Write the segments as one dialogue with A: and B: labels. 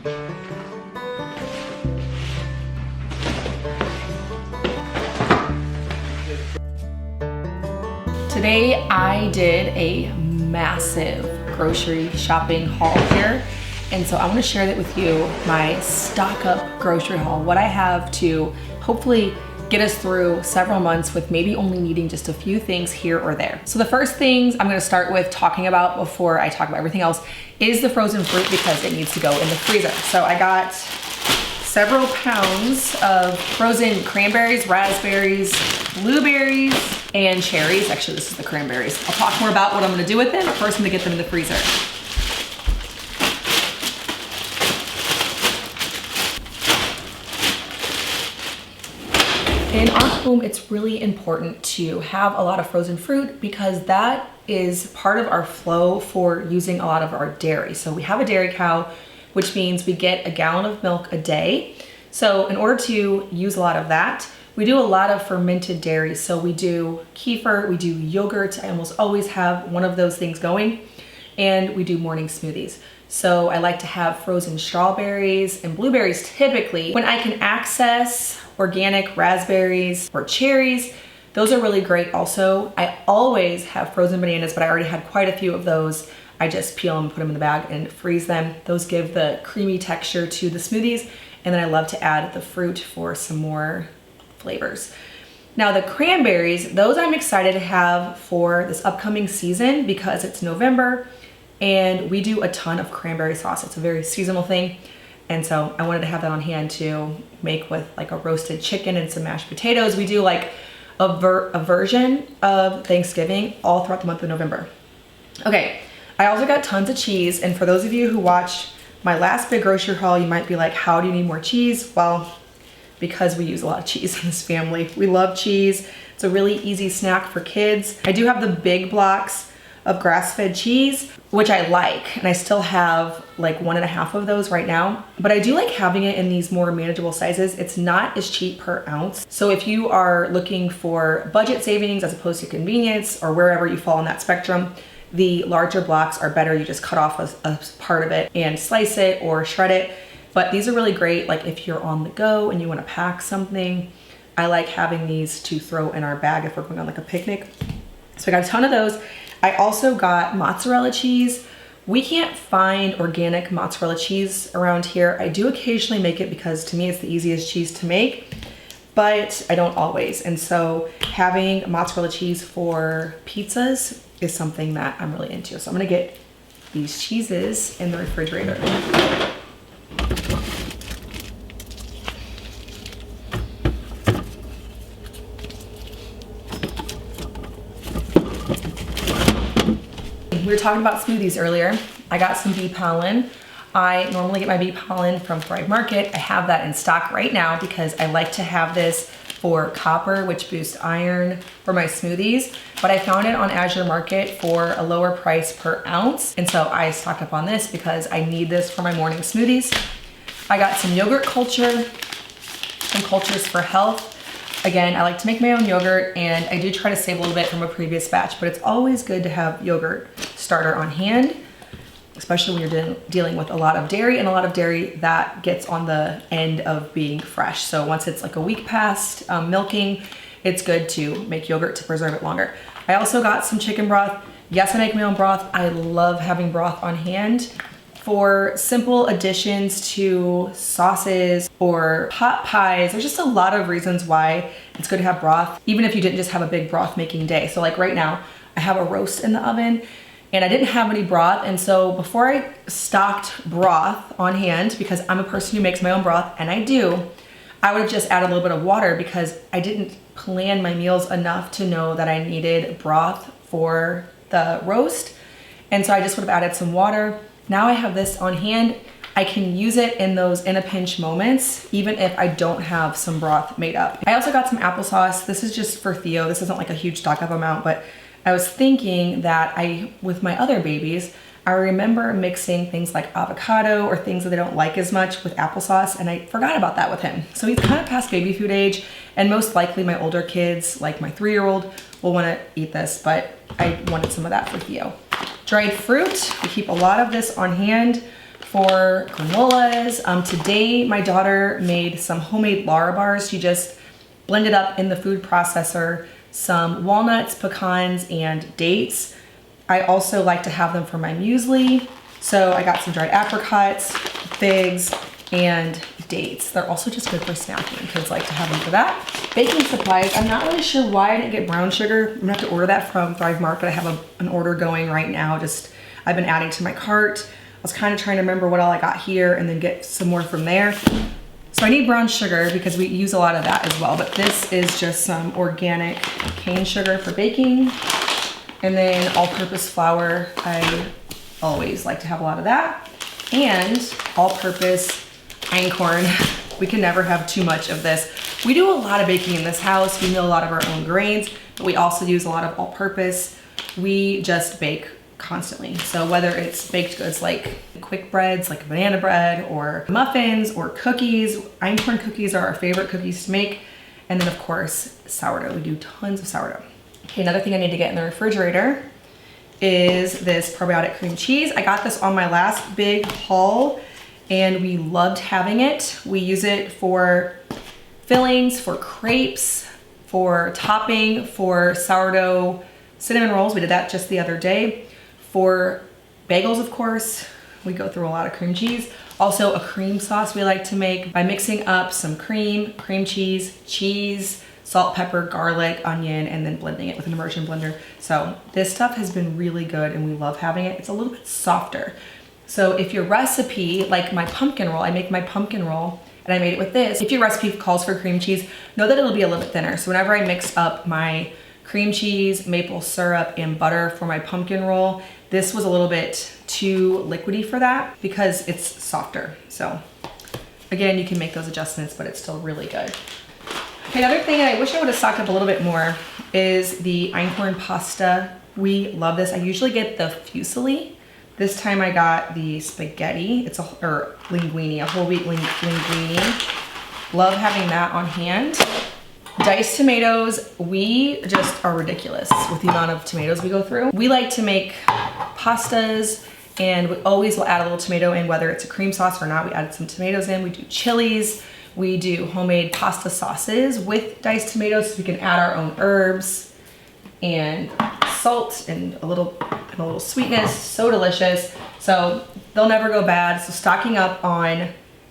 A: Today I did a massive grocery shopping haul here, and so I want to share that with you, my stock up grocery haul, what I have to hopefully get us through several months with maybe only needing just a few things here or there. So the first things I'm going to start with talking about before I talk about everything else is the frozen fruit, because it needs to go in the freezer. So I got several pounds of frozen cranberries, raspberries, blueberries, and cherries. Actually, this is the cranberries. I'll talk more about what I'm gonna do with them, but first I'm gonna get them in the freezer. In our home, it's really important to have a lot of frozen fruit because that is part of our flow for using a lot of our dairy. So we have a dairy cow, which means we get a gallon of milk a day. So in order to use a lot of that, we do a lot of fermented dairy. So we do kefir, we do yogurt. I almost always have one of those things going, and we do morning smoothies. So I like to have frozen strawberries and blueberries typically. When I can access organic raspberries or cherries, those are really great also. I always have frozen bananas, but I already had quite a few of those. I just peel them, put them in the bag and freeze them. Those give the creamy texture to the smoothies. And then I love to add the fruit for some more flavors. Now the cranberries, those I'm excited to have for this upcoming season because it's November and we do a ton of cranberry sauce. It's a very seasonal thing. And so I wanted to have that on hand to make with like a roasted chicken and some mashed potatoes. We do like a version of Thanksgiving all throughout the month of November. Okay, I also got tons of cheese. And for those of you who watched my last big grocery haul, you might be like, how do you need more cheese? Well, because we use a lot of cheese in this family. We love cheese. It's a really easy snack for kids. I do have the big blocks of grass-fed cheese, which I like, and I still have like 1.5 of those right now, but I do like having it in these more manageable sizes. It's not as cheap per ounce. So if you are looking for budget savings as opposed to convenience or wherever you fall on that spectrum, the larger blocks are better. You just cut off a part of it and slice it or shred it. But these are really great, like if you're on the go and you want to pack something. I like having these to throw in our bag if we're going on like a picnic. So I got a ton of those. I also got mozzarella cheese. We can't find organic mozzarella cheese around here. I do occasionally make it because to me it's the easiest cheese to make, but I don't always. And so having mozzarella cheese for pizzas is something that I'm really into. So I'm gonna get these cheeses in the refrigerator. We were talking about smoothies earlier. I got some bee pollen. I normally get my bee pollen from Thrive Market. I have that in stock right now because I like to have this for copper, which boosts iron for my smoothies. But I found it on Azure Market for a lower price per ounce. And so I stocked up on this because I need this for my morning smoothies. I got some yogurt culture, some cultures for health. Again, I like to make my own yogurt and I do try to save a little bit from a previous batch, but it's always good to have yogurt starter on hand, especially when you're dealing with a lot of dairy and a lot of dairy that gets on the end of being fresh. So once it's like a week past milking, it's good to make yogurt to preserve it longer. I also got some chicken broth. Yes, I make my own broth. I love having broth on hand for simple additions to sauces or pot pies. There's just a lot of reasons why it's good to have broth, even if you didn't just have a big broth making day. So like right now, I have a roast in the oven and I didn't have any broth. And so before I stocked broth on hand, because I'm a person who makes my own broth, and I do, I would have just added a little bit of water because I didn't plan my meals enough to know that I needed broth for the roast. And so I just would have added some water. Now I have this on hand. I can use it in those in a pinch moments, even if I don't have some broth made up. I also got some applesauce. This is just for Theo. This isn't like a huge stock up amount, but I was thinking that with my other babies, I remember mixing things like avocado or things that they don't like as much with applesauce, and I forgot about that with him. So he's kind of past baby food age, and most likely my older kids, like my 3-year-old, will want to eat this, but I wanted some of that for Theo. Dried fruit, we keep a lot of this on hand for granolas. Today my daughter made some homemade Lara bars. She just blended up in the food processor some walnuts, pecans, and dates. I also like to have them for my muesli. So I got some dried apricots, figs, and dates. They're also just good for snacking. Kids like to have them for that. Baking supplies, I'm not really sure why I didn't get brown sugar. I'm gonna have to order that from Thrive Market. I have an order going right now. I've been adding to my cart. I was kind of trying to remember what all I got here and then get some more from there. So I need brown sugar because we use a lot of that as well, but this is just some organic cane sugar for baking. And then all-purpose flour, I always like to have a lot of that. And all-purpose einkorn. We can never have too much of this. We do a lot of baking in this house. We mill a lot of our own grains, but we also use a lot of all-purpose. We just bake constantly. So whether it's baked goods like quick breads, like banana bread, or muffins, or cookies, einkorn cookies are our favorite cookies to make. And then of course, sourdough. We do tons of sourdough. Okay, another thing I need to get in the refrigerator is this probiotic cream cheese. I got this on my last big haul and we loved having it. We use it for fillings, for crepes, for topping, for sourdough cinnamon rolls. We did that just the other day. For bagels, of course, we go through a lot of cream cheese. Also a cream sauce we like to make by mixing up some cream cheese, salt, pepper, garlic, onion, and then blending it with an immersion blender. So this stuff has been really good and we love having it. It's a little bit softer. So if your recipe, like my pumpkin roll, I make my pumpkin roll and I made it with this. If your recipe calls for cream cheese, know that it'll be a little bit thinner. So whenever I mix up my cream cheese, maple syrup, and butter for my pumpkin roll, this was a little bit too liquidy for that because it's softer. So again, you can make those adjustments, but it's still really good. Okay, another thing I wish I would have stocked up a little bit more is the einkorn pasta. We love this. I usually get the fusilli. This time I got the spaghetti. It's linguine, a whole wheat linguine. Love having that on hand. Diced tomatoes, we just are ridiculous with the amount of tomatoes we go through. We like to make pastas and we always will add a little tomato in, whether it's a cream sauce or not. We added some tomatoes in. We do chilies. We do homemade pasta sauces with diced tomatoes so we can add our own herbs and salt and a little sweetness. So delicious. So they'll never go bad. So stocking up on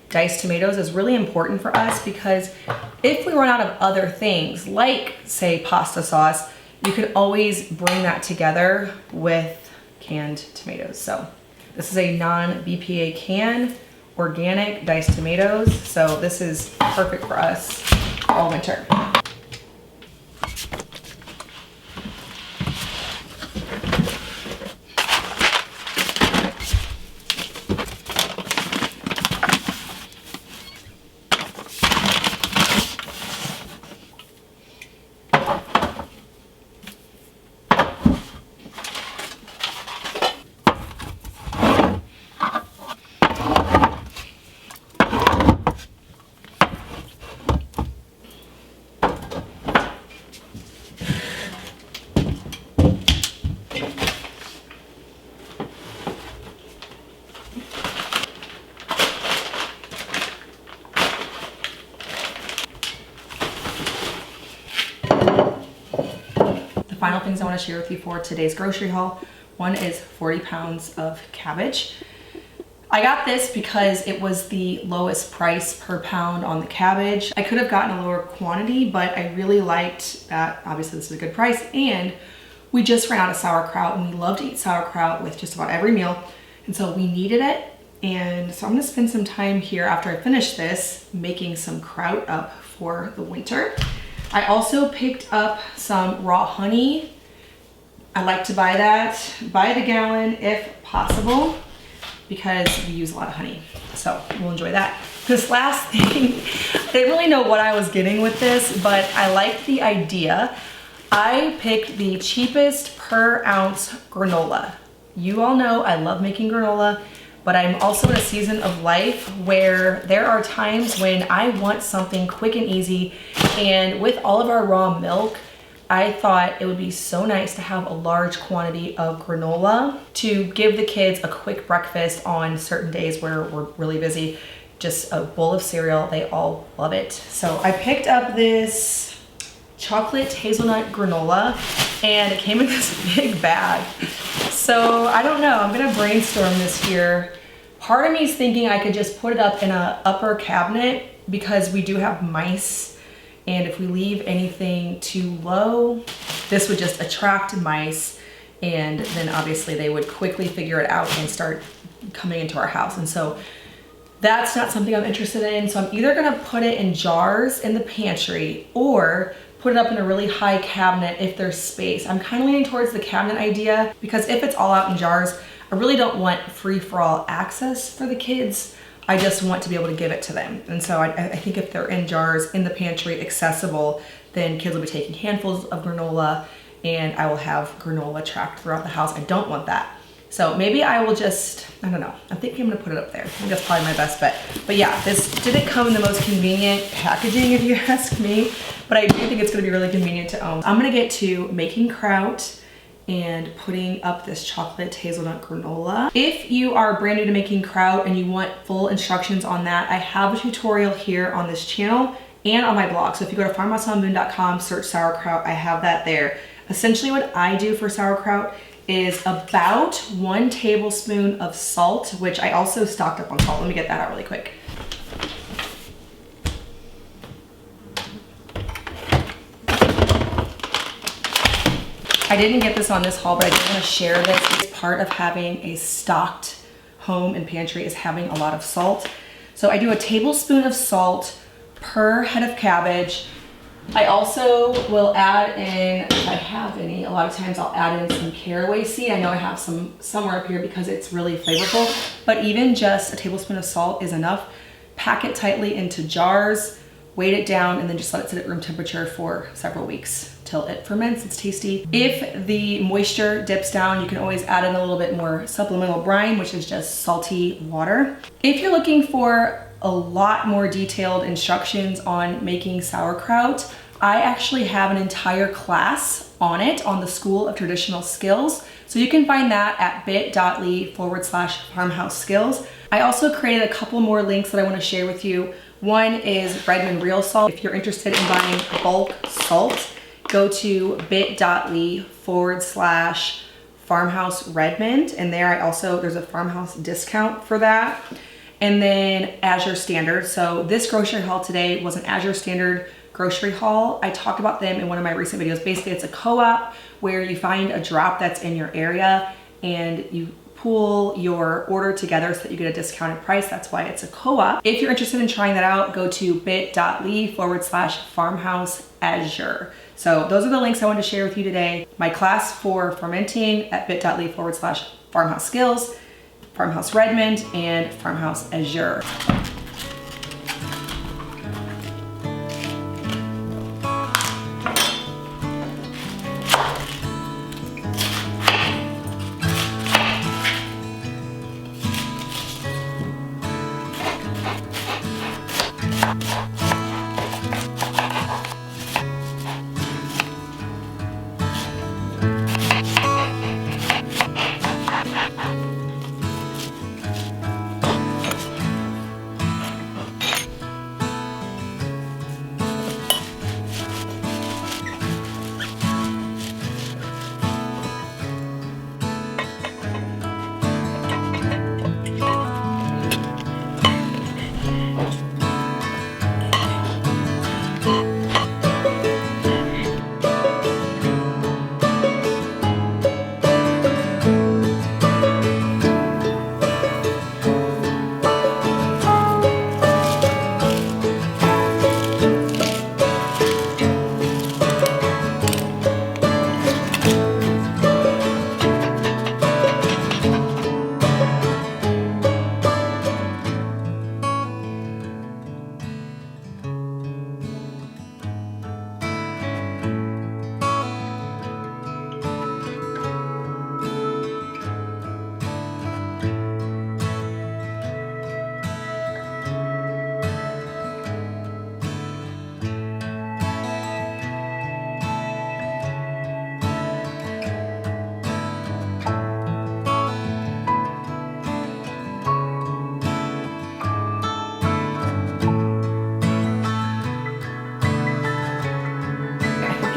A: diced tomatoes is really important for us because if we run out of other things like say pasta sauce, you can always bring that together with canned tomatoes. So this is a non-BPA can, organic diced tomatoes. So this is perfect for us all winter. Final things I want to share with you for today's grocery haul. One is 40 pounds of cabbage. I got this because it was the lowest price per pound on the cabbage. I could have gotten a lower quantity, but I really liked that. Obviously this is a good price, and we just ran out of sauerkraut and we love to eat sauerkraut with just about every meal. And so we needed it. And so I'm gonna spend some time here after I finish this making some kraut up for the winter. I also picked up some raw honey. I like to buy that by the gallon if possible because we use a lot of honey. So we'll enjoy that. This last thing, I didn't really know what I was getting with this, but I liked the idea. I picked the cheapest per ounce granola. You all know I love making granola, but I'm also in a season of life where there are times when I want something quick and easy, and with all of our raw milk, I thought it would be so nice to have a large quantity of granola to give the kids a quick breakfast on certain days where we're really busy. Just a bowl of cereal, they all love it. So I picked up this chocolate hazelnut granola and it came in this big bag. So I don't know, I'm gonna brainstorm this here. Part of me is thinking I could just put it up in an upper cabinet because we do have mice. And if we leave anything too low, this would just attract mice. And then obviously they would quickly figure it out and start coming into our house. And so that's not something I'm interested in. So I'm either gonna put it in jars in the pantry or put it up in a really high cabinet if there's space. I'm kind of leaning towards the cabinet idea because if it's all out in jars, I really don't want free-for-all access for the kids. I just want to be able to give it to them. And so I think if they're in jars in the pantry accessible, then kids will be taking handfuls of granola and I will have granola tracked throughout the house. I don't want that. So maybe I will just, I don't know. I'm thinking I'm gonna put it up there. I think that's probably my best bet. But yeah, this didn't come in the most convenient packaging if you ask me, but I do think it's gonna be really convenient to own. I'm gonna get to making kraut and putting up this chocolate hazelnut granola. If you are brand new to making kraut and you want full instructions on that, I have a tutorial here on this channel and on my blog. So if you go to farmhouseonthemoon.com, search sauerkraut, I have that there. Essentially what I do for sauerkraut is about 1 tablespoon of salt, which I also stocked up on salt. Let me get that out really quick. I didn't get this on this haul, but I did want to share this. It's part of having a stocked home and pantry is having a lot of salt. So I do a tablespoon of salt per head of cabbage. I also will add in, if I have any, a lot of times I'll add in some caraway seed. I know I have some somewhere up here because it's really flavorful, but even just a tablespoon of salt is enough. Pack it tightly into jars, weight it down, and then just let it sit at room temperature for several weeks till it ferments. It's tasty. If the moisture dips down, you can always add in a little bit more supplemental brine, which is just salty water. If you're looking for a lot more detailed instructions on making sauerkraut, I actually have an entire class on it on the School of Traditional Skills. So you can find that at bit.ly/farmhouse skills. I also created a couple more links that I want to share with you. One is Redmond Real Salt. If you're interested in buying bulk salt, go to bit.ly/farmhouse Redmond. And there there's a farmhouse discount for that. And then Azure Standard. So this grocery haul today was an Azure Standard grocery haul. I talked about them in one of my recent videos. Basically, it's a co-op where you find a drop that's in your area and you pool your order together so that you get a discounted price. That's why it's a co-op. If you're interested in trying that out, go to bit.ly/farmhouse Azure. So those are the links I wanted to share with you today. My class for fermenting at bit.ly/farmhouse skills, Farmhouse Redmond, and Farmhouse Azure.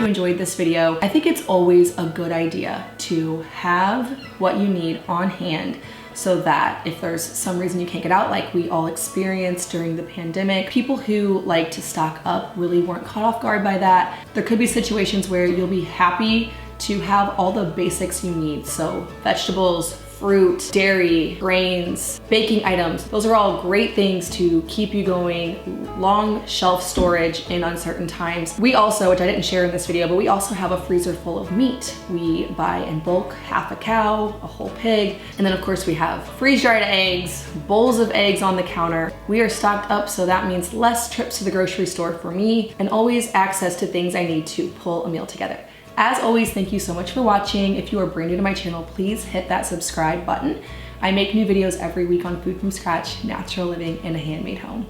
A: enjoyed this video. I think it's always a good idea to have what you need on hand so that if there's some reason you can't get out, like we all experienced during the pandemic, people who like to stock up really weren't caught off guard by that. There could be situations where you'll be happy to have all the basics you need. So vegetables, fruit, dairy, grains, baking items. Those are all great things to keep you going, long shelf storage in uncertain times. We also, which I didn't share in this video, but we also have a freezer full of meat. We buy in bulk, half a cow, a whole pig, and then of course we have freeze-dried eggs, bowls of eggs on the counter. We are stocked up, so that means less trips to the grocery store for me and always access to things I need to pull a meal together. As always, thank you so much for watching. If you are brand new to my channel, please hit that subscribe button. I make new videos every week on food from scratch, natural living, and a handmade home.